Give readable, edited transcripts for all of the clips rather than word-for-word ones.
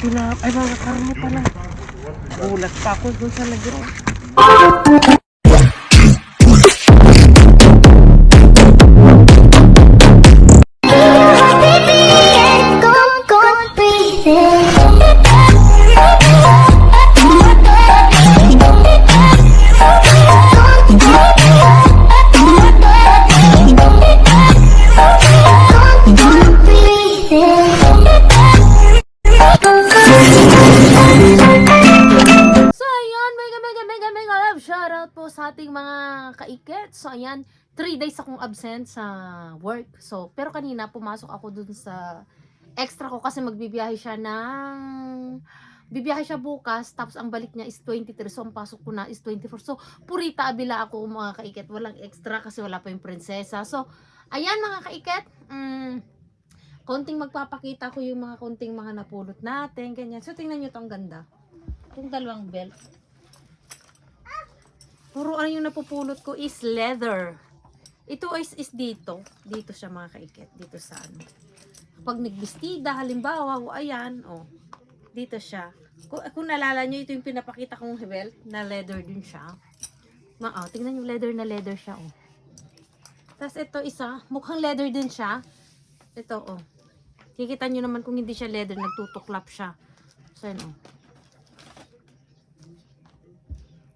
tinap. Ay, mga karne pala. Gulat pa ako doon sa lagro. Shoutout po sa ating mga kaiket. So, ayan, 3 days akong absent sa work. So, pero kanina pumasok ako dun sa extra ko kasi bibiyahe siya bukas, tapos ang balik niya is 23. So, ang pasok ko na is 24. So, purita abila ako mga kaiket. Walang extra kasi wala pa yung prinsesa. So, ayan mga kaiket. Konting magpapakita ko yung mga konting mga napulot natin. Ganyan. So, tingnan nyo tong ganda. Itong dalawang belt. Puro ano yung napupulot ko is leather. Ito is dito. Dito siya mga kaiket. Dito sa ano. Pag nagbistida, halimbawa, ayan, oh. Dito siya. Kung nalala nyo, ito yung pinapakita kong belt na leather din siya. Tingnan yung leather na leather siya, oh. Tapos ito isa, mukhang leather din siya. Ito, oh. Kikita nyo naman kung hindi siya leather, nagtutuklap siya. So, yun, oh.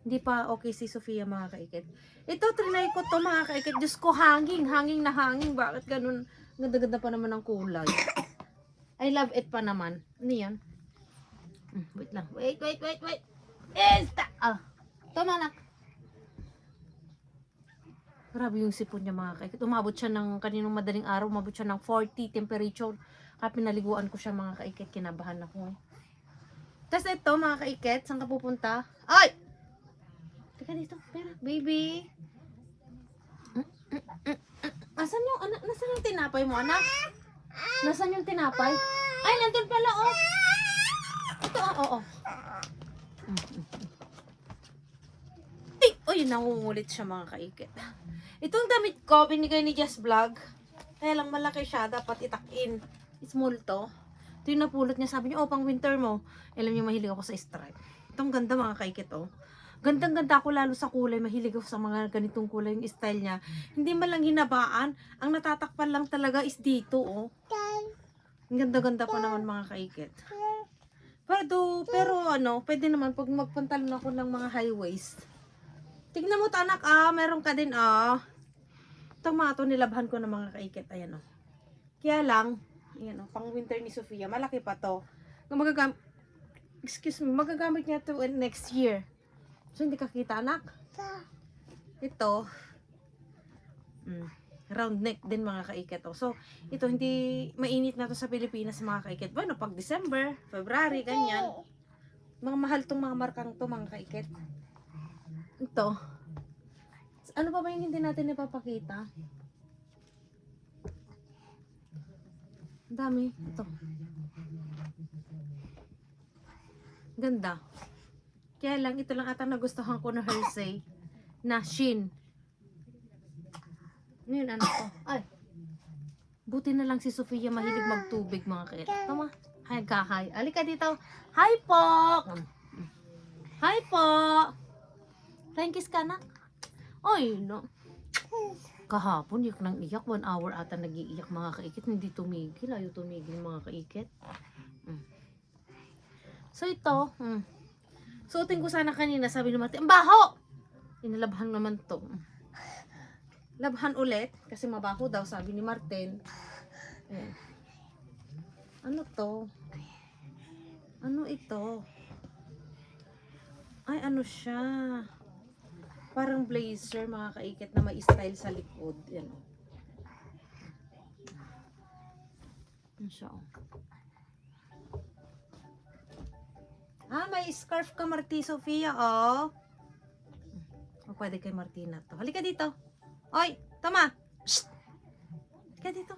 Hindi pa okay si Sofia mga kaikit. Ito, trinay ko to mga kaikit. Diyos ko, hanging na hanging. Bakit ganun? Ganda-ganda pa naman ang kulay. I love it pa naman. Ano yan? Wait lang. Wait. Tama na. Grabe yung sipon niya mga kaikit. Umabot siya ng kaninong madaling araw. Umabot siya ng 40 temperature. Kaya pinaliguan ko siya mga kaikit. Kinabahan ako. Tapos ito mga kaikit. Saan ka pupunta? Ay! Teka dito, pera, baby. Nasaan yung tinapay mo, anak? Nasaan yung tinapay? Ay, nandun pala, oh. Ito, oh. Uy, nangungulit siya mga kaikit. Itong damit ko, binigay ni Just Vlog. Kaya lang malaki siya, dapat itak-in. Small to. Ito yung napulot niya, sabi niya, pang winter mo. Alam niyo, mahilig ako sa stripe. Itong ganda mga kaikit, oh. Gandang-ganda ako lalo sa kulay. Mahilig ako sa mga ganitong kulay yung style niya. Hindi man lang hinabaan. Ang natatakpan lang talaga is dito, oh. Ang ganda-ganda pa naman mga kaikit. Pero ano, pwede naman pag magpantalon ako ng mga high waist. Tignan mo to anak, meron ka din, Itong mga to nilabhan ko ng mga kaikit. Ayan, oh. Kaya lang, ayan, oh, pang winter ni Sofia. Malaki pa to. Magagamit niya to next year. So, hindi ka kita, anak? Ito, round neck din mga kaikit. Oh. So, ito, hindi mainit na to sa Pilipinas mga kaikit. Bueno, pag December, February, ganyan. Mga mahal tong mga markang to mga kaikit. Ito. Ano pa ba yung hindi natin ipapakita? Ang dami. Ito. Ganda. Kaya lang, ito lang ata nagustuhan ko na Hersey na Shein. Ngayon, anak ko. Ay, buti na lang si Sofia mahilig magtubig mga kait. Tama. Hi, kahay. Alika dito. Hi po! Hi po! Thank you, anak. Ay, no. Kahapon, iyak nang iyak. 1 hour ata nag-iiyak mga kaikit. Hindi tumigil. Ayaw tumigil mga kaikit. So, ito. Suotin ko sana kanina, sabi ni Martin, ang baho! Inalabhan naman to. Labhan ulit, kasi mabaho daw, sabi ni Martin. Ayan. Ano to? Ano ito? Ay, ano siya? Parang blazer, mga kaikit na may style sa likod. Yan. Ano siya? May scarf ka, Marti Sofia, oh. Pwede kay Martina to. Halika dito. Oy, tama. Shh. Halika dito.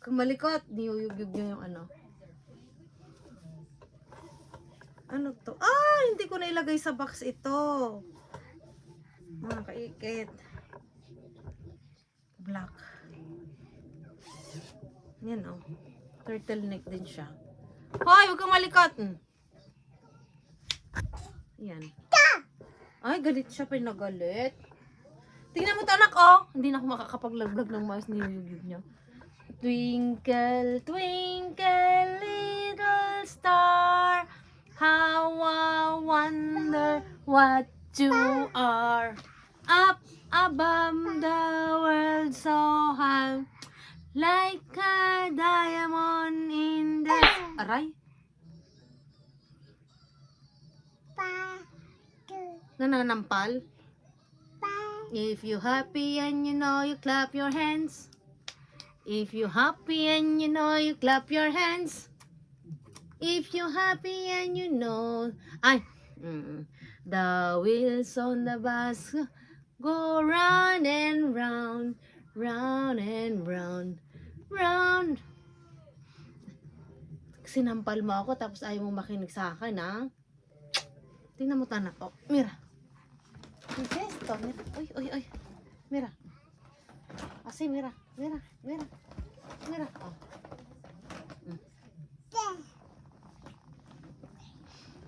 Kung malikot, niyuyug-yug niyo yung ano. Ano to? Hindi ko na ilagay sa box ito. Mga kaikit. Black. Yan oh. Turtleneck din siya. Hoy, huwag kang malikot. Yan. Ay, galit siya. Pinagalit. Tingnan mo ito, anak, oh. Hindi na ako makakapag-vlog ng mais ni YouTube niya. Twinkle, twinkle, little star, how I wonder what you are. Up above the world so high, like a diamond in the... Aray? Nananampal? If you happy and you know you clap your hands. If you happy and you know you clap your hands. If you happy and you know... Ay! The wheels on the bus go round and round, round and round, round. Sinampal mo ako tapos ayaw mo makinig sa akin, ha? Tingnan mo tanak. Oh, mira. Gesto, mira. Uy, uy, uy. Mira. Asi, mira. Mira, mira. Mira. Oh.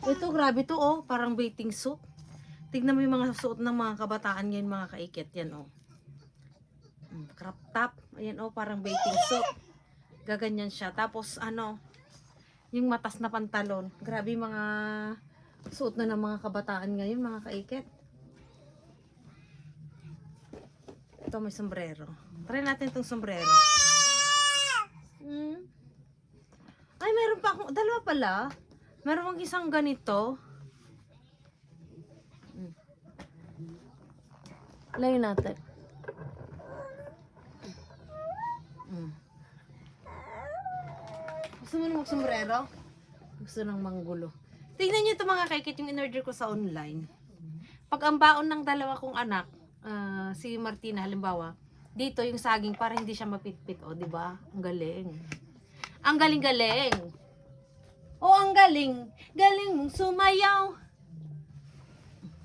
Ito, grabe to, oh. Parang bathing suit. Tignan mo yung mga suot ng mga kabataan ngayon, mga kaikit. Yan, oh. Crop top. Ayan, oh. Parang bathing suit. Gaganyan siya. Tapos, ano, yung matas na pantalon. Grabe mga suot na ng mga kabataan ngayon, mga kaikit. Ito, may sombrero. Try natin itong sombrero. Ay, meron pa akong, dalawa pala. Meron akong isang ganito. Layo natin. Gusto mo na mag-sombrero? Gusto ng manggulo. Tingnan nyo ito mga kaikit, yung in-order ko sa online. Pag ang baon ng dalawa kong anak, si Martina halimbawa, dito yung saging para hindi siya mapitpit, o, di ba? Ang galing. Ang galing-galing. O, ang galing. Galing mong sumayaw.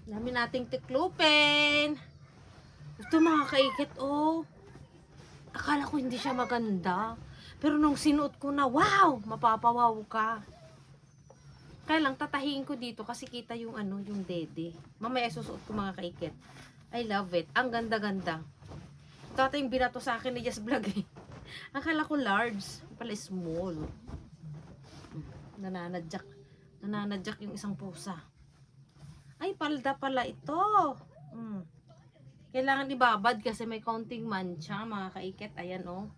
Dami nating tiklupin. Ito mga kaikit, oh. Akala ko hindi siya maganda. Pero nung sinuot ko na, wow! Mapapawaw ka. Kaya lang, tatahiin ko dito kasi kita yung ano, yung dede. Mamaya susuot ko mga kaikit. I love it. Ang ganda-ganda. Ito yung binato sa akin ni Just Vlog eh. Akala ko large. Pala small. Nananadyak. Nananadyak yung isang pusa. Ay, palda pala ito. Kailangan ibabad kasi may konting mancha, mga kaikit. Ayan, oh.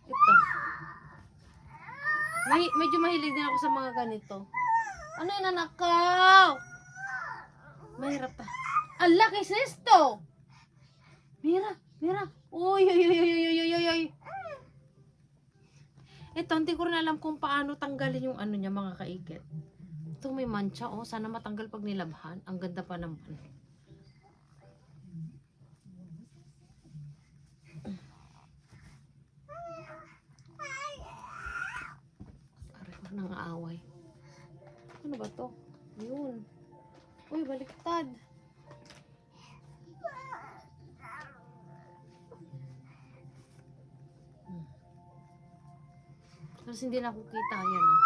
Ito. Medyo mahilig din ako sa mga ganito. Ano yun, anak ko? Mahirap ta. Ang laki sesto! Mira, mira. Uy, uy, uy, uy, uy, uy, uy. Ito, hindi ko rin alam kung paano tanggalin yung ano niya, mga kaikit. Ito may mancha, oh. Sana matanggal pag nilabhan. Ang ganda pa naman. Aray ko nang aaway. Ano ba to? Yun. Uy, baliktad. Kasi hindi na ako kita. Yan, oh.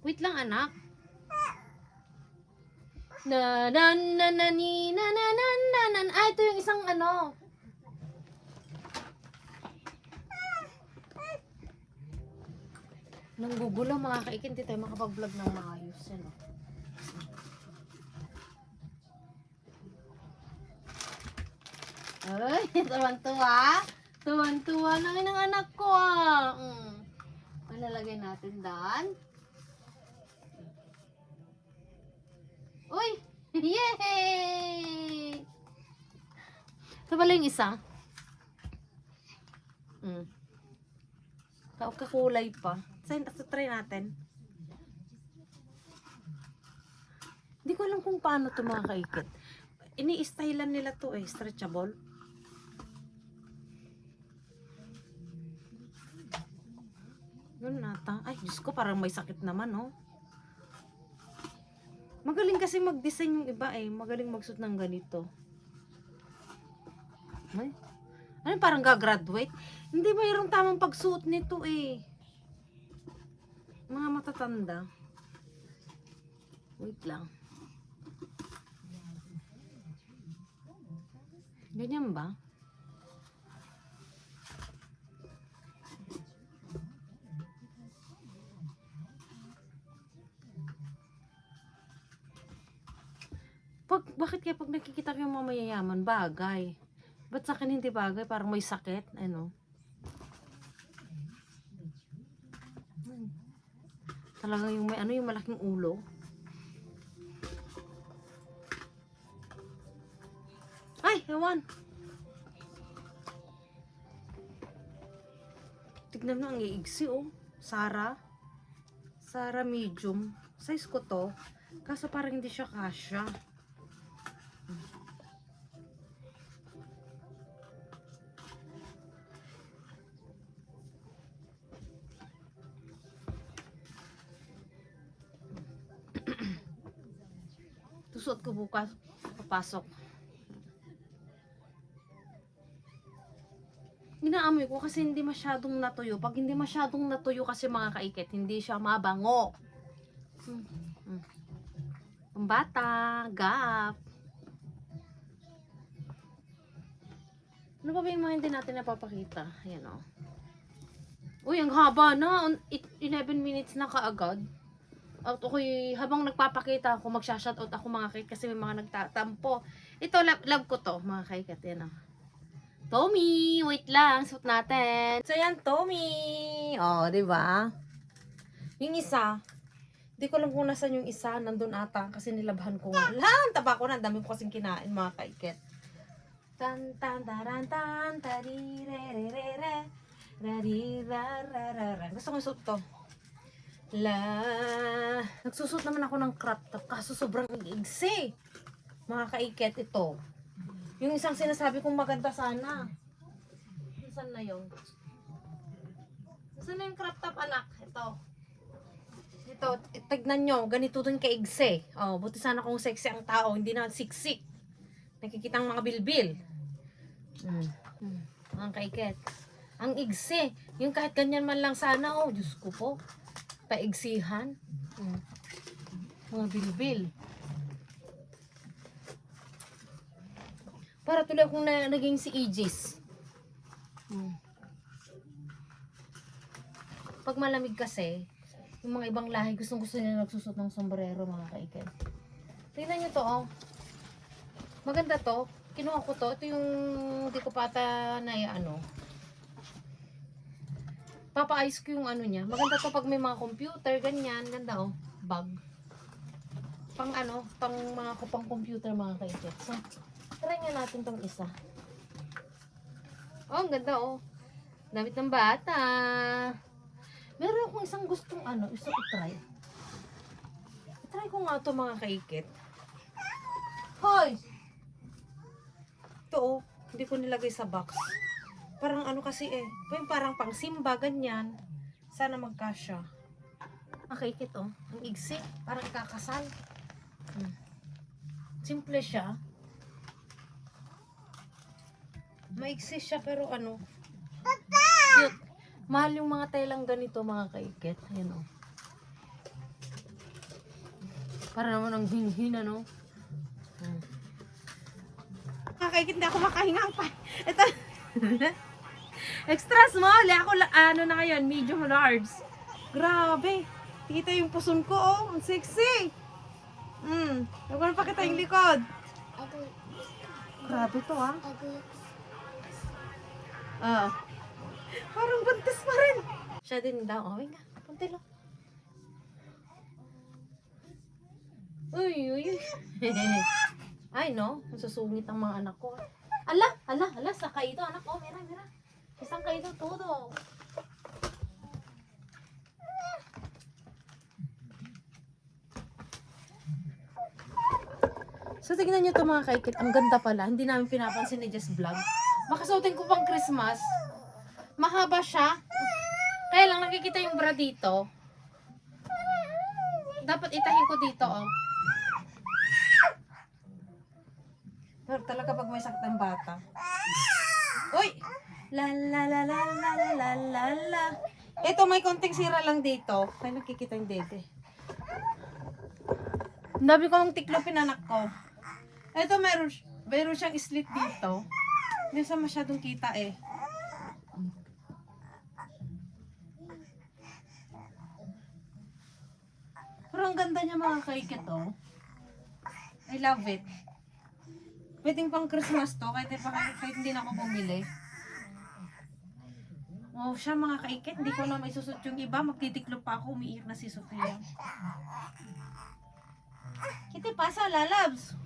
Wait lang, anak. Na na na na ni na na na na na. Ah, ito yung isang ano. Nanggugulo mga kaikit. Hindi tayo makapag-vlog ng maayos. Yan, oh. Ay, tuwan-tuwa. Tuwan-tuwa lang ng anak ko, ah. Malalagay natin dan. Uy! Yay! Ito pala yung isa. Kakulay pa. Try natin. Hindi ko alam kung paano ito mga kaikit. Ini-stylean nila to eh. Stretchable. Yun nata. Ay, Diyos ko, parang may sakit naman, oh. Magaling kasi mag-design yung iba eh. Magaling magsuot ng ganito. Ay, ano parang gagraduate? Hindi mayroong tamang pagsuot nito eh. Mga matatanda. Wait lang. Ganyan ba? Bakit kaya pag nakikita ko yung mga mayayaman, bagay? Ba't sa akin hindi bagay? Parang may sakit, ano? Talagang yung may ano, yung malaking ulo. Ay, ewan. Tignan mo, ang iigsi, oh. Sarah medium. Size ko to. Kaso parang hindi siya kasya. Susuot ko bukas. Papasok. Inaamoy ko kasi hindi masyadong natuyo. Pag hindi masyadong natuyo kasi mga kaikit, hindi siya mabango. Ang bata, gap. Ano pa ba yung mga hindi natin napapakita? Ayan o. Uy, ang haba na. 11 minutes na kaagad. At ako'y, habang nagpapakita ako, magsha-shoutout ako mga kaikit kasi may mga nagtatampo. Ito, love ko to, mga kaikit. Ayan o. Tommy, wait lang, suot natin. So yan, Tommy. Oh, 'di ba? Yung isa, di ko lang kung nasan yung isa, nandun ata kasi nilabhan ko nga. Lang, taba ko na, dami ko kasing kinain mga kaiket. Tan tan taran tan tarirerere rarirararara. Gusto ko isuot to. Nagsusot naman ako ng crop top kaso sobrang igsi. Mga kaiket ito. Yung isang sinasabi kong maganda sana. Saan na yun? Saan na yung crop top, anak? Ito, tignan nyo, ganito dun kaigse. Oh, buti sana kung sexy ang tao, hindi na siksik. Nakikita ang mga bilbil. Ang kaiket. Ang igse. Yung kahit ganyan man lang sana, oh, Diyos ko po. Paigsihan. Mga bilbil. Para tuloy akong naging si Aegis. Pag malamig kasi, yung mga ibang lahi, gusto nila nagsusot ng sombrero, mga kaiket. Tingnan nyo to, oh. Maganda to. Kinuha ko to. Ito yung hindi ko pata na ano. Papaayos ko yung ano niya. Maganda to pag may mga computer, ganyan. Ganda, oh. Bag. Pang ano, pang mga kupang computer, mga kaiket. So, try nga natin tong isa. Oh, ang ganda, oh. Damit ng bata. Meron akong isang gustong ano, gusto i-try. I-try ko nga ito, mga kaikit. Hoy! Ito, oh. Hindi ko nilagay sa box. Parang ano kasi eh. Parang pang simba, ganyan. Sana magkasya. Ang kaikit, oh. Ang igsi. Parang kakasal. Simple siya. Maiksi siya pero ano. Cute. Mahal yung mga telang ganito, mga kaiket. Ayan o. Para naman ang hinhin, ano. Mga kaiket, hindi ako makahinga pa. Ito. Extra small. Ako, ano na ngayon, medium large. Grabe. Kita yung puson ko, oh. Ang sexy. Huwag ko na pakita yung likod. Grabe to, ah. Parang buntis pa rin. Siya din daw. Oh, nga. Punti lang. Uy. Ay, no. Masusungit ang mga anak ko. Ala. Sa kaito, anak ko. Mira. Isang kaito, todo. So, tignan nyo ito, mga kaikit. Ang ganda pala. Hindi namin pinapansin ni Jess Vlog. Makasuotin ko pang Christmas. Mahaba siya. Kaya lang nakikita yung bra dito. Dapat itahin ko dito, oh. Pero talaga pag may sakit ng bata. Uy! La la la la la la la la la. Ito may konting sira lang dito. Kaya nakikita yung dede. Ang dami ko ng tiklopin anak ko. Ito meron siyang slit dito. Hindi sa masyadong kita eh. Pero ang ganda niya mga kaikit oh. I love it. Pwedeng pang Christmas to, kahit hindi na ako bumili. Oh, siya mga kaikit, hindi ko na may susot yung iba. Magtitiklop pa ako, umiiyak na si Sofia. Kiti pasa, lalabs.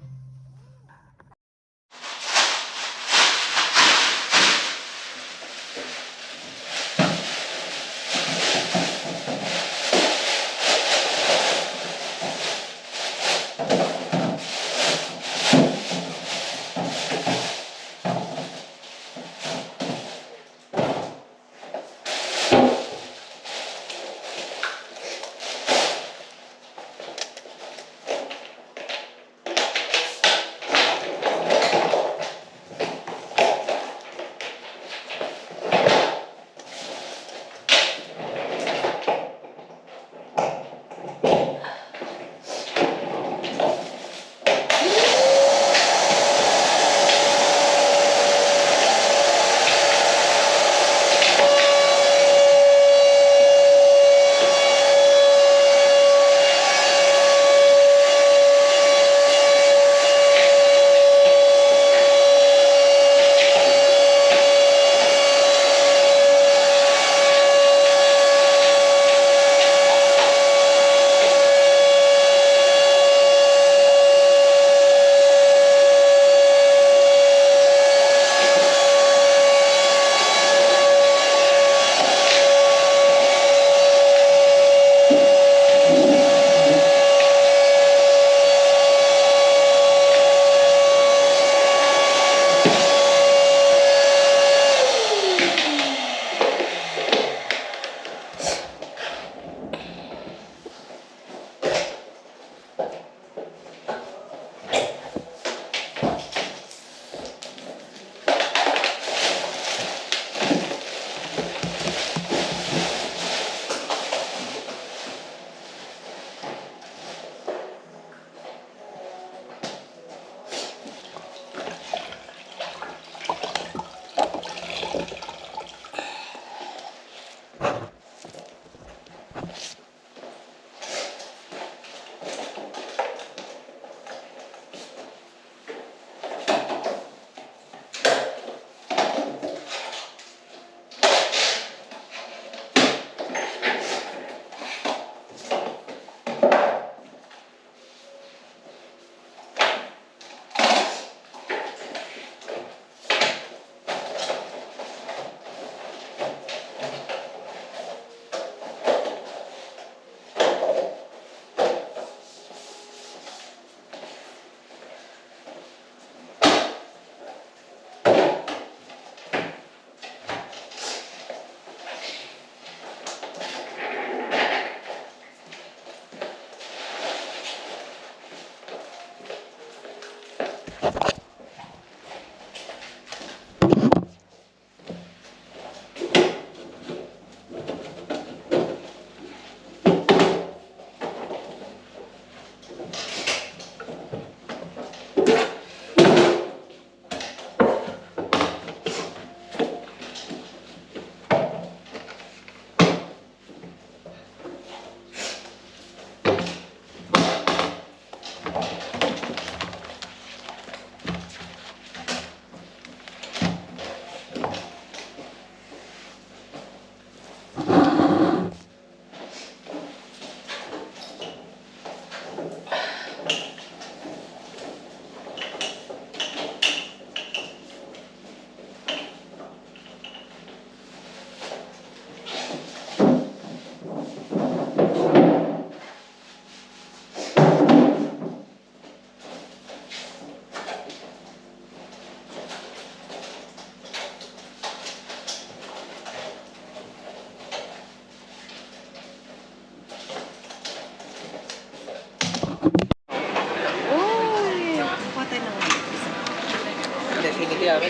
Yung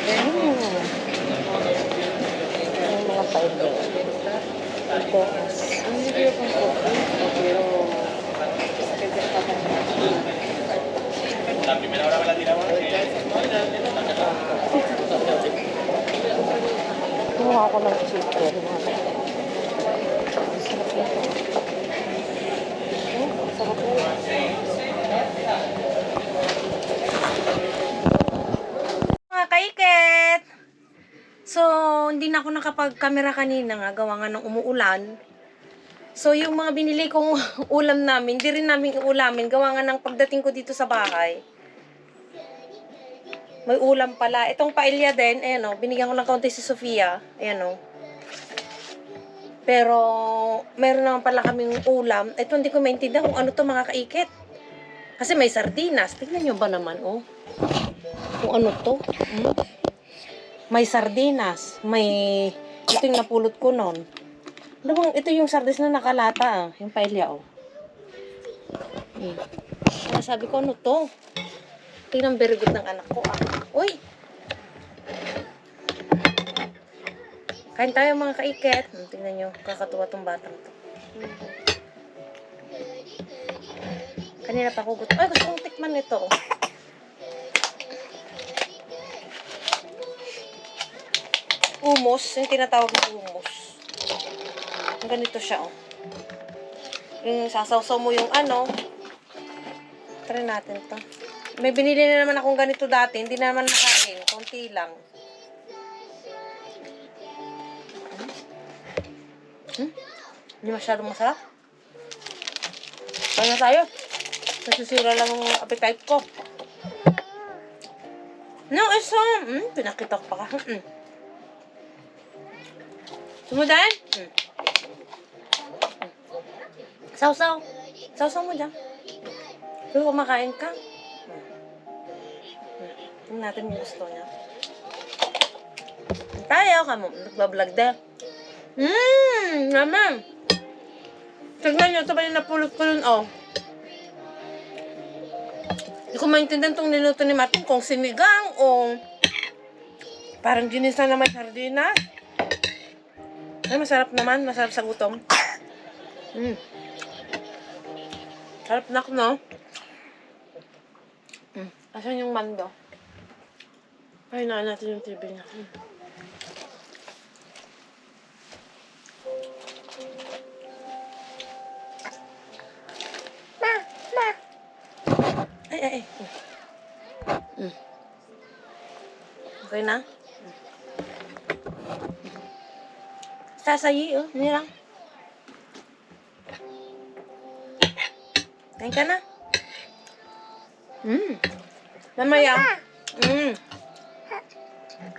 mga pailo. Ito. Ang video kong coffee. Pero, La primera hora me la tiramos. kumuha ako ng chicken. Sarap nito. Sarap nito. Mga kaiket! So, hindi na ako nakapag-camera kanina nga, gawa nga ng umuulan. So, yung mga binili kong ulam namin, hindi rin namin ulamin, gawa nga ng pagdating ko dito sa bahay. May ulam pala. Itong paella din, ayan o, binigyan ko ng kaunti si Sofia. Ayan o. Pero, meron naman pala kaming ulam. Ito, hindi ko maintindihan kung ano to mga kaiket. Kasi may sardinas. Tignan nyo ba naman, oh. Kung ano to. May sardinas. May, ito yung napulot ko nun. Ano bang, ito yung sardinas na nakalata, ah. Yung paella, oh. Sabi ko, ano to? Tingnan very good ng anak ko, ah. Uy! Kain tayo mga kaiket. Tingnan nyo, kakatuwa tong batang to. Kanina pa ako gusto. Ay, gusto kong tikman nito. Hummus, yung tinatawag na hummus. Ganito siya, oh. Yung sasawsaw mo yung ano. Try natin to. May binili na naman akong ganito dati. Hindi na naman nakain. Konti lang. Hindi masyadong masarap. Kaya na tayo. Nasisira lang ang appetite ko. No, eso. Pinakita ko pa ka. Sumudan? Sausaw. Sausaw mo dyan. Pero kumakain ka. Tingnan natin yung gusto niya. Tayo, kamo. Nagbablog din. Naman. Tignan nyo, ito ba yung napulot ko nun, oh. Hindi ko maintindihan itong niluto ni Martin kung sinigang o parang ginisa na may sardinas. Ay, masarap naman. Masarap sa gutom. Sarap na ako, no? Asan yung mando? Ay, naan natin yung TV niya. Ay. Okay na? Sasayi, oh. Hindi lang. Kain ka na? Mamaya.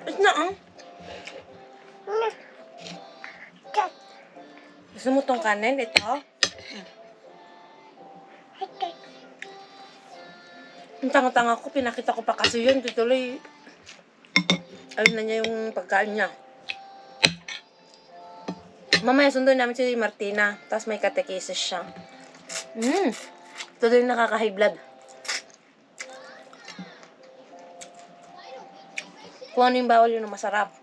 It's na, oh. Gusto mo tong kanin? Ito? Yung tanga-tanga ko, pinakita ko pa kasi yun. Tuloy, ayun na niya yung pagkain niya. Mamaya sunduin namin si Martina. Tapos may catechesis siya. Ito din nakaka-high blood. Kung ano yung bawal yun ang masarap.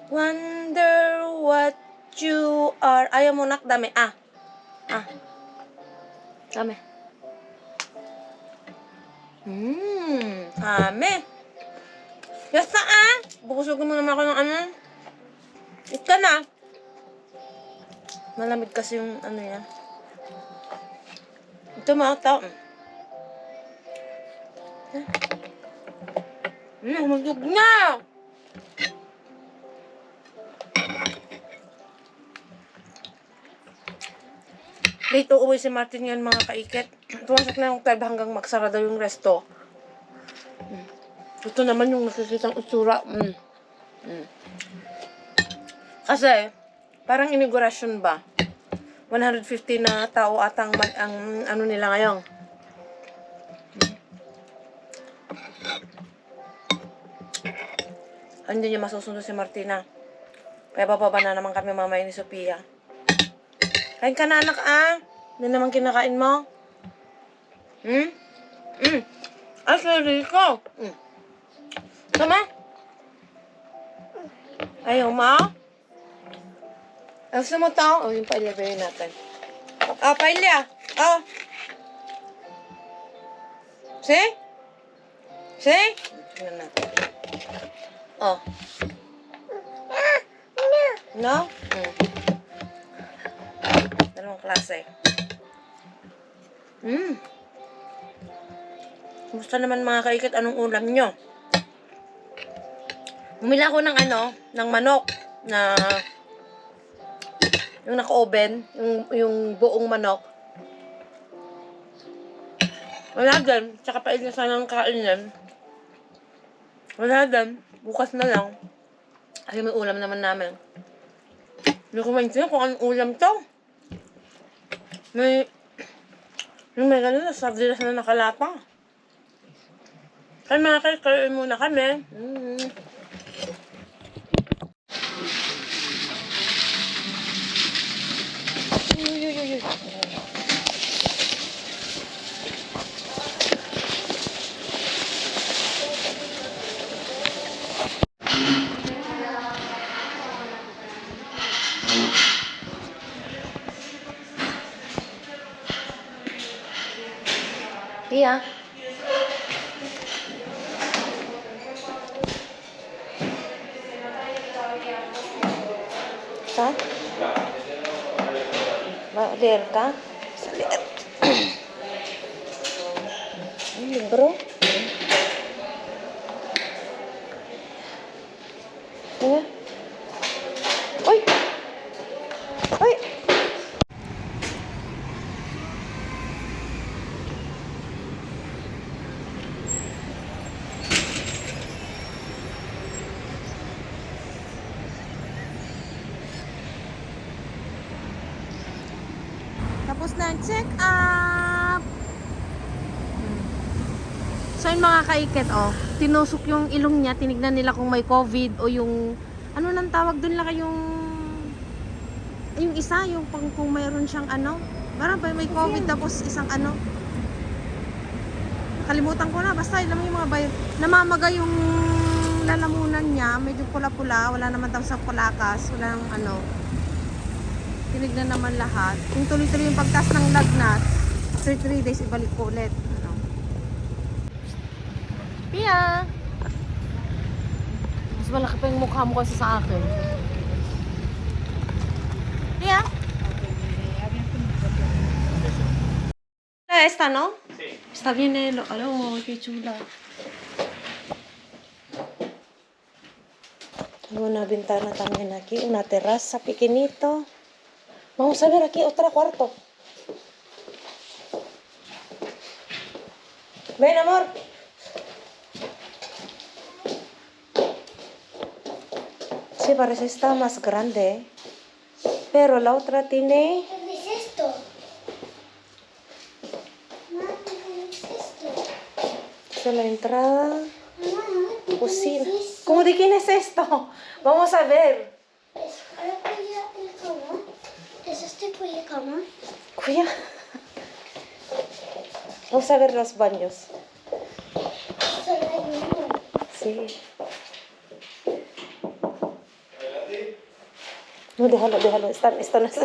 Wonder what you are. Ayaw mo nak, dami. Dami. Dami. Yes na, Bukusugin mo naman ako ng ano. Ika na. Malamig kasi yung ano yan. Ito mga tao. Humusog na. Late uuwi si Martin yan mga kaiket. Tuwasak na yung 12 hanggang magsara daw yung resto. Ito naman yung nakikitang itsura. Kasi, parang inauguration ba? 150 na tao atang ang ano nila ngayon. Hindi niya masusunod si Martina. Kaya bababa na naman kami mamaya ni Sophia. Kain ka na, anak, Hindi naman kinakain mo? Hmm? Hmm. Ay, sorry ko. Hmm. Tama? Ayaw mo? Gusto mo to? O, yung pailya bayin natin. Oh, pailya. Oh. See? See? Tingnan natin. Oh. No? Hmm. Dalawang klase. Hmm. Kumusta naman mga kaikit? Anong ulam nyo? Bumili ako ng ng manok na yung naka-oven, yung buong manok. Wala din. Tsaka pa na sana ng kainin. Wala din. Bukas na lang. Kasi may ulam naman namin. Hindi ko maintindihan kung anong ulam to. May gano'n na sardinas na nakalapa. Kaya mga kain muna kami. Uy. Iya. Ka? Leer ka? Sa leer. Libro? Ano? Uy! Uy! Tapos na ang check-up! So yung mga kaiket, tinusok yung ilong niya, tinignan nila kung may COVID o yung, ano nang tawag dun lang yung isa, yung kung mayroon siyang parang may COVID tapos isang kalimutan ko na, basta alam mo yung mga namamaga yung lalamunan niya, medyo pula-pula, wala naman daw sa pulakas, walang tinignan naman lahat. Kung tuloy-tuloy yung pagtaas ng lagnat, after 3 days, ibalik ko ulit. Pia! Mas malaki pa yung mukha mo kasi sa akin. Pia? ¿Esta no? Sí. Está bien, qué chula. Tengo una ventana también aquí, una terraza pequeñito. Vamos a ver aquí otro cuarto. Ven, amor. Sí, parece está más grande. Pero la otra tiene... ¿Qué es esto? Mamá, ¿qué es esto? Esta es la entrada. Mamá, Cocina. ¿qué es esto? ¿Cómo de quién es esto? Vamos a ver. Ahora voy a el cama. ¿Es este cuya cama? Cuya. Vamos a ver los baños. Solo hay uno. Sí. No, déjalo. Esto no es...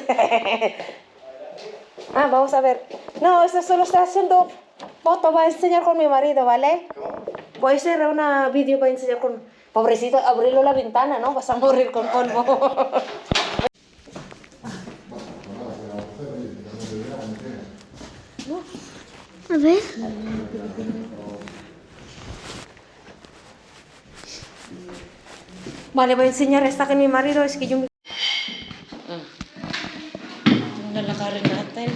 vamos a ver. No, esto solo estoy haciendo foto. Voy a enseñar con mi marido, ¿vale? Voy a hacer una video para enseñar con... Pobrecito, abrirlo la ventana, ¿no? Vas a morir con polvo. A ver. Vale, voy a enseñar esta que mi marido es que yo... Lalakarin natin.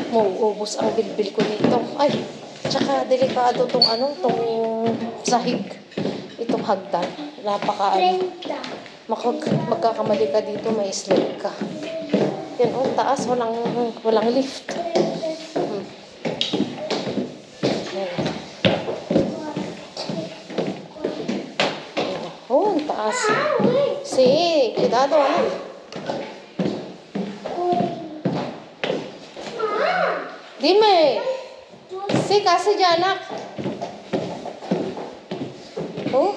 Mauubos ang bilbil ko nito. Ay, tsaka delikado tong sahig. Itong hagdan. Napaka 30. magkakamali ka dito, may slip ka. Yan, taas, walang lift. Ang taas. Sí, cuidado, Dime. Sí, casi ya, anak. Oh.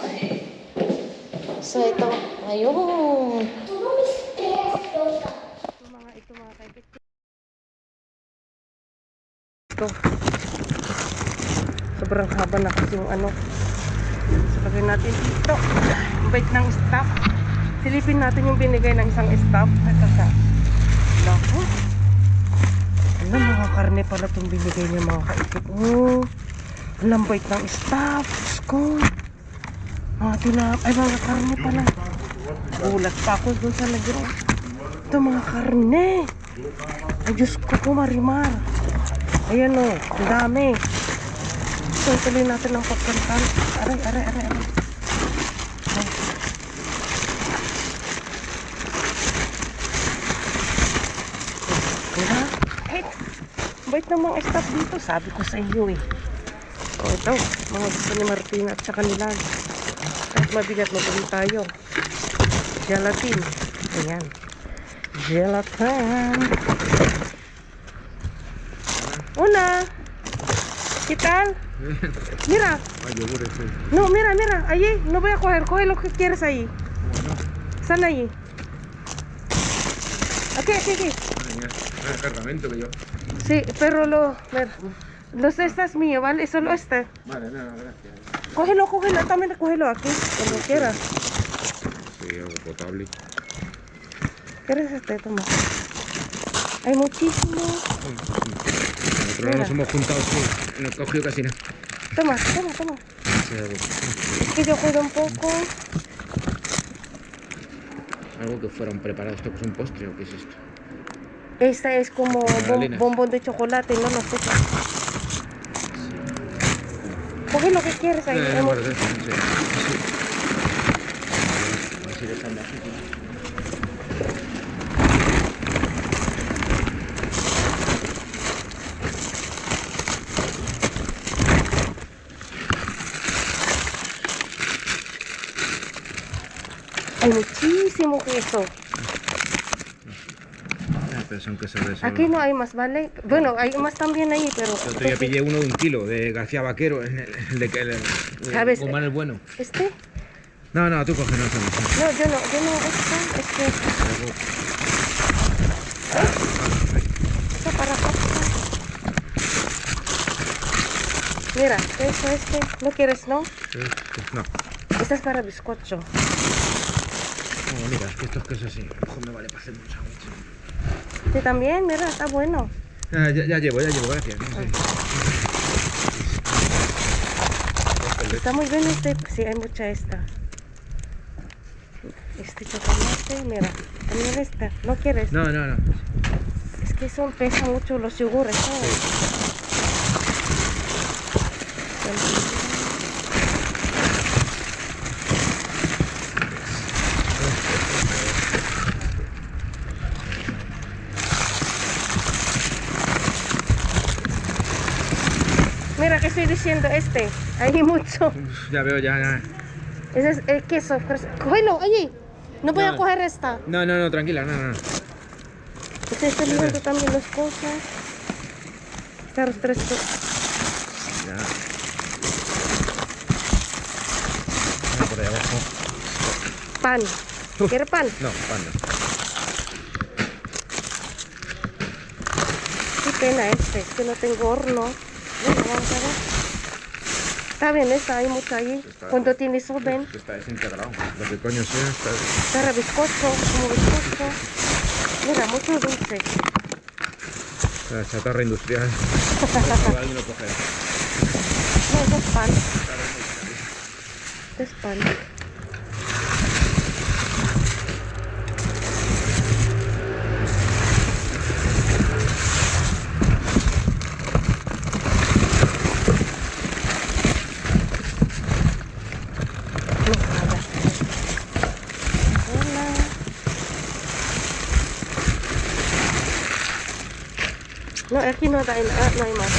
So, ito. Ayun. Tú no me esperas, Lola. Ito mga kaikit. Sobrang haba na kasi yung ano. Sabagay natin dito. Bait ng staff. Silipin natin yung binigay ng isang staff. Ito siya. Lako. Ano, mga karne pala itong binigay niya mga kaikit. Oh, ang bait ng staff. Diyos ko. Ay, mga karne pala. Gulat pa ako doon sa lagyan. Ito mga karne. Ay, Diyos ko Marimar. Ayan o, ang dami. So, tuloy natin ang pagkantan. Aray. Ay. Diba? Hey, bait ng mga staff dito. Sabi ko sa inyo eh. O, ito. Mga gusto ni Martina at saka nila. Kahit mabigat, mabili tayo. Gelatin. Ayan. Gelatin. Una. ¿Qué tal? Mira. No, mira. Allí. No voy a coger. Coge lo que quieres ahí. Están allí. Aquí. El cargamento que yo. Sí, pero los este es mío, ¿vale? Solo este. Vale, no, gracias. Cógelo. También cógelo aquí. Cuando quieras. Sí, algo potable. ¿Quieres este? Toma. Hay muchísimo. Nosotros nos hemos juntado, sí, no he cogido casi nada. Toma. Sí, Que yo cuido un poco. algo que fueran preparados. ¿Esto que es un postre o qué es esto? Esta es como Magdalenas. bombón de chocolate, no sé. Coge lo que quieres ahí. No, vale, no sé. A ver si dejan de aquí. Hay muchísimo queso. Pero son quesos de eso. Aquí no hay más, ¿vale? Bueno, hay más también ahí, pero... El otro día pillé uno de 1 kilo de García Vaquero, el de que el ¿Sabes? Guzmán el bueno. ¿Este? No, tú coge, no. No, yo no, es que... Está para acá. Mira, queso este, ¿no quieres, no? No. Este es para bizcocho. No, mira, es que estos quesos sí, a lo mejor me vale para hacer mucho. Este también, mira, está bueno. Ya llevo, gracias. Está muy bien este, sí, hay mucha esta. Este chocolate, mira, también esta, ¿no quieres? No. Es que son, pesan mucho los yogures, ¿sabes? Mira que estoy diciendo este, hay mucho. Ya veo, ya. Ese es el queso. Cógelo, allí. No voy a No. coger esta. No, tranquila, no. Usted está viendo también las cosas. Claro, tres cosas. Ya. Por ahí abajo. Pan. ¿Quiere pan? No, pan no. Qué pena este, que no tengo horno. Bueno, vamos a ver. Está bien esta, hay mucha ahí. Cuando tienes ven. Está desintegrado. Lo que coño sea, está. Para bizcocho, como bizcocho. Mira, mucho dulce. La chatarra industrial. Alguien lo cogerá. No, eso es pan. Es pan. No, aquí no hay más.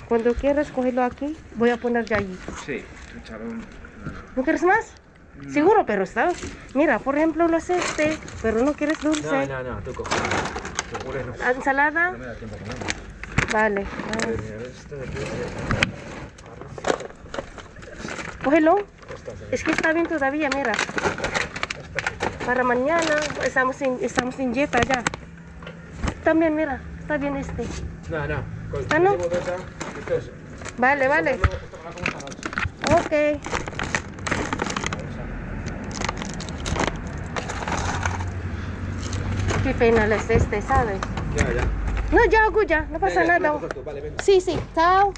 Cuando quieras cogerlo aquí, voy a poner ya allí. Sí, echaron. ¿No quieres más? Seguro, pero está. Mira, por ejemplo, lo hace este, pero no quieres dulce. No, tú coge. Puré no. Ensalada. No me da tiempo a comer. Vale. Mira, esto de aquí Cógelo. esta se Es que está bien todavía, mira. Para mañana estamos en dieta ya. También, mira, está bien este. No, no. Ah, no. Esto es. Vale, vale. Esto me lo como esta noche. Ok. Qué penal es este, ¿sabes? Ya, ya. No, ya hago ya, no pasa Venga, nada. tú la coges tú, vale, venga. Sí, sí, chao.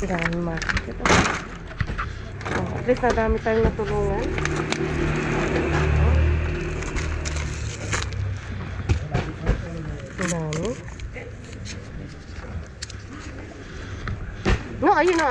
Dami mas. Oh, at least nadami tayong natulungan. Dami. No, ayun na.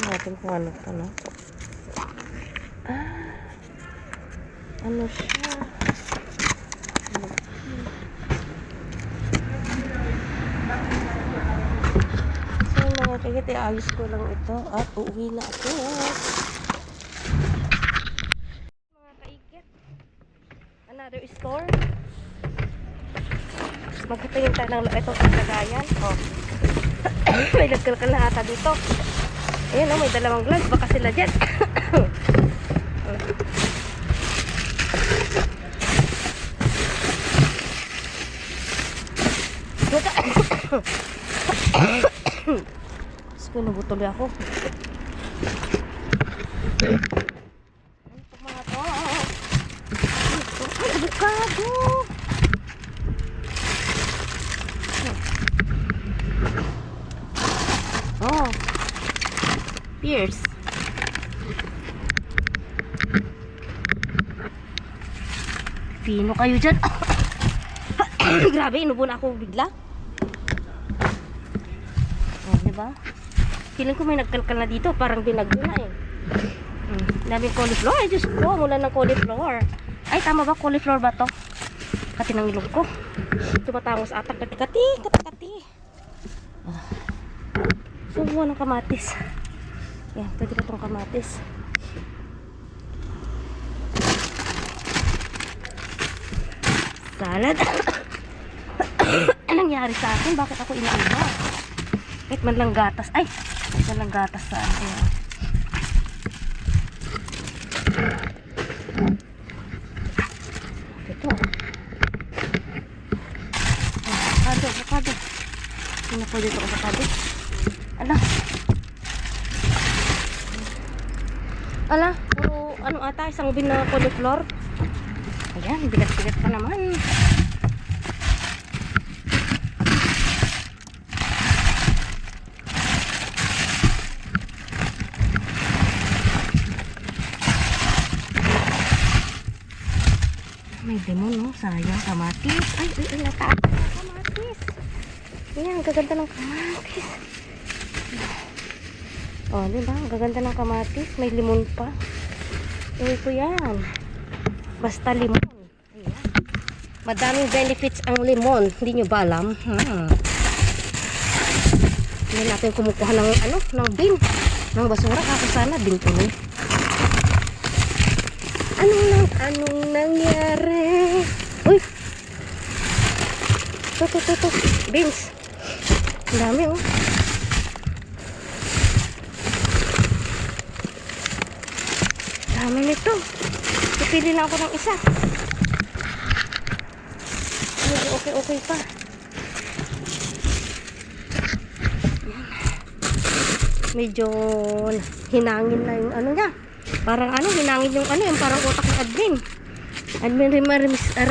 Natin kung ano to, no? Ano siya? So, mga kagit, ayos ko lang ito at uuwi na ako. Mga kaikit, another store. Magkatayin tayo ng ito sa lagayan. Oh. May nagkalkal na ata dito. Ayan, oh, may dalawang gloves. Baka sila dyan. Sige, nabutuloy ako. Ito mga to. Ay, avocado. Oh. Pierce. Pino kayo dyan. Grabe, inubo na ako bigla. Oh, diba? Feeling ko may nagkalkal na dito. Parang binagyo na eh. Daming cauliflower. Ay, Diyos ko. Mula ng cauliflower. Ay, tama ba? Cauliflower ba to? Kati ng ilong ko. Tumatangos ata. Kati. So, ng kamatis. Yan, pwede pa itong kamatis. Salad. Anong nangyari sa akin? Bakit ako inaiba? Kahit man lang gatas. Ay! Kahit man lang gatas sa akin. Ito. Avocado. Hindi na pwede ito avocado. Ala, puro ano ata, isang bin na cauliflower. Ayan, bigat-bigat pa naman. May lemon, no? Sayang, kamatis. Ay, nataas na kamatis. Ayan, ang gaganda ng kamatis. Oh, diba? Ang gaganda ng kamatis. May limon pa. Ito yan. Basta limon. Ayan. Madaming benefits ang limon. Hindi nyo ba alam? Hindi natin kumukuha ng ng bin. Ng basura. Kako sana bin tuloy. Anong nangyari? Uy! Ito. Beans. Ang dami, oh. Dami nito. Pipili lang ako ng isa. Medyo okay pa. Medyo hinangin na yung ano niya. Parang hinangin yung yung parang utak ng admin. Admin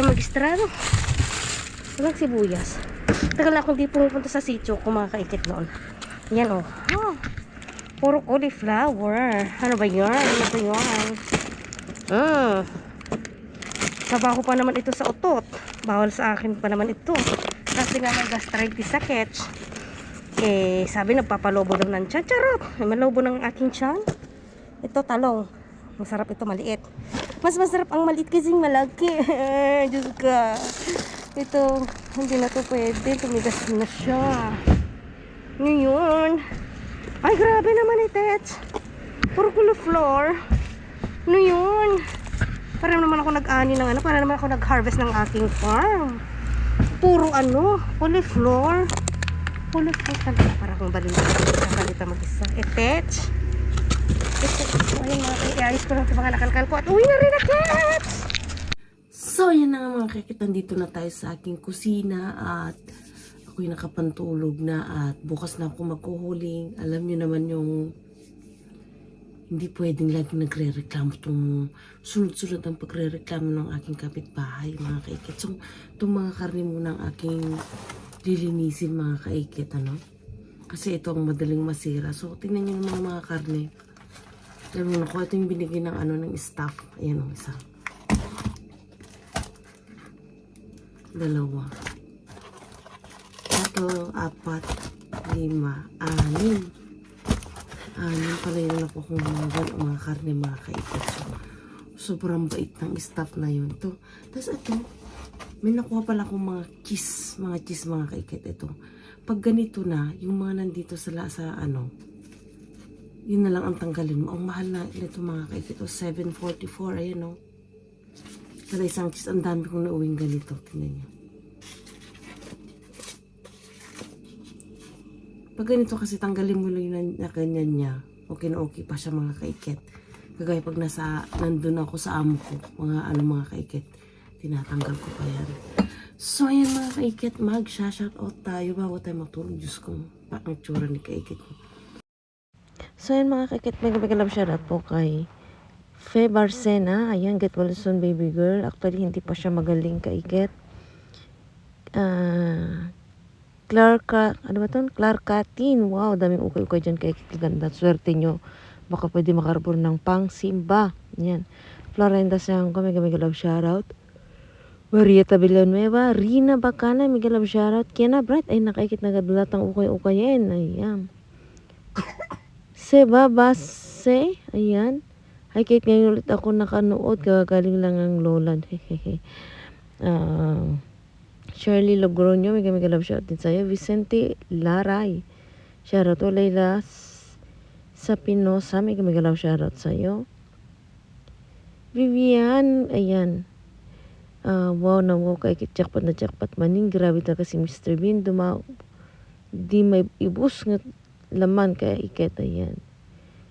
magistrado. Walang sibuyas. Tagal akong di pumupunta sa sitio kung mga kaikit noon. Yan, oh. Puro cauliflower. Ano ba yan? Ano ba yan? Trabaho pa naman ito sa utot. Bawal sa akin pa naman ito. Kasi nga may gastritis sa Ketch. Eh, sabi nagpapalobo daw ng tiyan. Charot! May malobo ng aking tiyan. Ito, talong. Masarap ito, maliit. Mas masarap ang maliit kasing malaki. Diyos ka. Ito, hindi na to pwede. Tumigas na siya. Ngayon. Ay, grabe naman Tetch. Puro cauliflower. Ano yun? Para naman ako nag-ani ng ano. Para naman ako nag-harvest ng aking farm. Puro ano, cauliflower. Cauliflower talaga. Para akong balita. Kakalita mag-isa. Tetch. So, ayun mga kaya-ayos ko lang sa mga nakalkal ko. At uwi na rin na, Tetch! So, yan na nga mga kakit. Nandito na tayo sa aking kusina at ako'y nakapantulog na at bukas na ako magkuhuling. Alam nyo naman yung hindi pwedeng lagi nagre-reklamo itong sunod-sunod ang pagre-reklamo ng aking kapitbahay mga kaikit. So, itong mga karne muna ang aking lilinisin mga kaikit, ano? Kasi ito ang madaling masira. So, tingnan nyo naman mga karne. Ganun ako. Ito yung binigyan ng ano ng staff. Ayan ang isa. Dalawa. 3, 4, 5, 6. Pala yun ako kung mga karne mga kaikit. So, sobrang bait ng staff na yun. Tapos ito, may nakuha pala akong mga cheese mga kaikit. Ito. Pag ganito na, yung mga nandito sa ano, yun na lang ang tanggalin mo. Ang mahal na ito mga kaikit. 7.44. Ayan o. Para isang cheese. Ang dami kong nauwing ganito. Tingnan nyo. Pag ganito kasi tanggalin mo lang yung na ganyan niya. Okay na okay pa siya mga kaikit. Kagaya pag nandun ako sa amo ko. Mga kaikit. Tinatanggal ko pa yan. So ayan mga kaikit. Mag-shoutout tayo. Bago tayo matulog. Diyos ko. Ang tsura ni kaikit ko. So, ayan mga kakit, may love shoutout po kay Fe Barcena. Ayan, get well soon, baby girl. Actually, hindi pa siya magaling kaikit. Clarkatin. Wow, daming ukay-ukay dyan kaikit. Ganda. Swerte nyo. Baka pwede makarapon ng pang simba. Ayan. Florinda Sangko, may love shoutout. Marieta Villanueva. Rina Bacana, may love shoutout. Kiana Bright, ay nakaikit na gadulatang ukay-ukayin. Ayan. Seba Base, ayan. Hi Kate, ngayon ulit ako nakanood. Kagaling lang ang lola. Shirley Logroño, may love shout din sa'yo. Vicente Laray. Shoutout o Layla Sapinosa, may love shoutout sa'yo. Vivian, ayan. Wow na wow, kay jackpot na jackpot maning. Grabe talaga si Mr. Bean. Di may ibus nga laman kaya iket, ayan.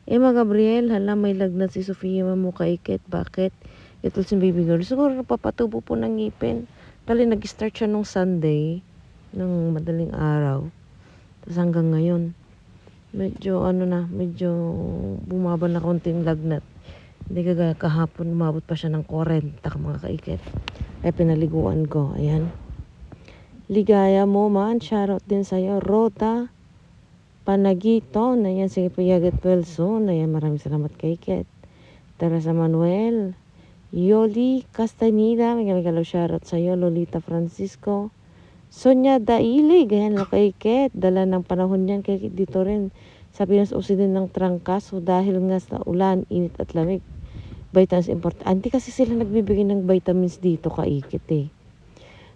Emma Gabriel, hala may lagnat si Sofia mo kay iket. Bakit? Ito si baby girl. Siguro napapatubo po ng ngipin. Dali nag-start siya nung Sunday, ng madaling araw. Tapos hanggang ngayon, medyo bumaba na konting lagnat. Hindi kagaya kahapon, umabot pa siya ng 40 mga kaikit. Ay pinaliguan ko, ayan. Ligaya mo man, shoutout din sa'yo. Rota Panagiton, ayan, sige po Yagat Wilson, ayan, maraming salamat kay Ket. Teresa Manuel, Yoli Castaneda, may love shoutout sa'yo. Lolita Francisco, Sonia Dailig, ayan, kay Ket. Dala ng panahon yan kay Ket dito rin. Sa Pinas Occident ng trangkaso dahil nga sa ulan, init at lamig. Vitamins importante kasi sila nagbibigay ng vitamins dito kay Ket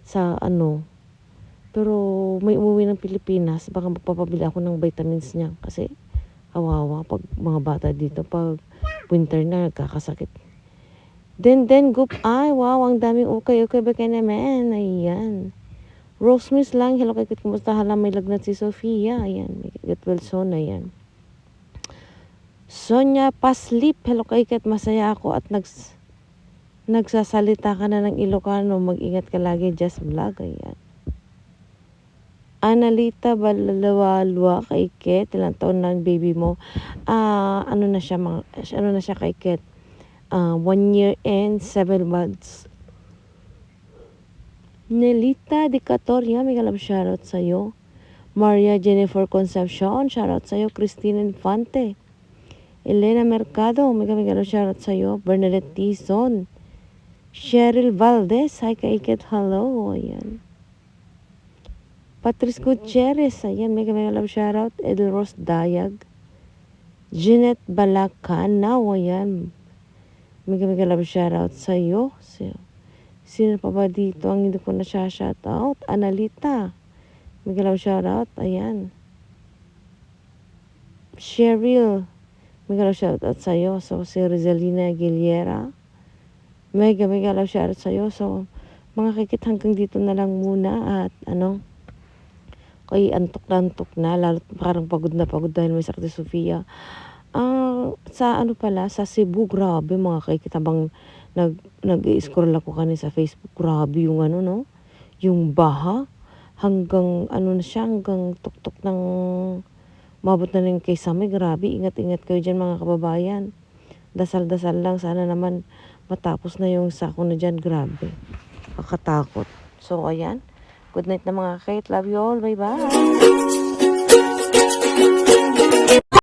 sa ano. Pero may umuwi ng Pilipinas, baka magpapabili ako ng vitamins niya. Kasi awawa pag mga bata dito, pag winter na, nagkakasakit. Then, goop, ay, wow, ang daming okay ba kayo naman? Ayan. Rose Miss lang, hello kay Kit, kumusta? Hala, may lagnat si Sofia. Ayan, may Kit Wilson, ayan. Sonia Paslip, hello kay Kit, masaya ako at nagsasalita ka na ng Ilocano. Mag-ingat ka lagi, just vlog, ayan. Analita Balalawalwa kay Ket, ilang taon na ang baby mo? Ano na siya kay Ket? 1 year and 7 months. Nelita de Catoria, may love shoutout sa'yo. Maria Jennifer Concepcion, shoutout sa'yo. Christine Infante. Elena Mercado, may love shoutout sa'yo. Bernadette Tison. Cheryl Valdez, hi kay Ket, hello. Ayan. Patrice Gutierrez, ayan, mega love shoutout. Edelros Dayag. Jeanette Balacanaw, ayan. Mega love shoutout sa'yo. Sino pa ba dito ang hindi ko na siya shoutout? Analita. Mega love shoutout, ayan. Cheryl. Mega love shoutout sa'yo. So, si Rizalina Aguilera. Mega love shoutout sa'yo. So, mga kikit, hanggang dito na lang muna. At kay antok na, lalo parang pagod na pagod dahil may sakit si Sofia. Sa Cebu, grabe mga kikit, habang nag-i-scroll ako kanina sa Facebook, grabe yung yung baha, hanggang na siya, hanggang tuktok ng mabot na rin kay Samay. Grabe, ingat-ingat kayo dyan mga kababayan. Dasal-dasal lang, sana naman matapos na yung sako na dyan. Grabe, kakatakot. So, ayan. Good night na mga kait. Love you all. Bye-bye.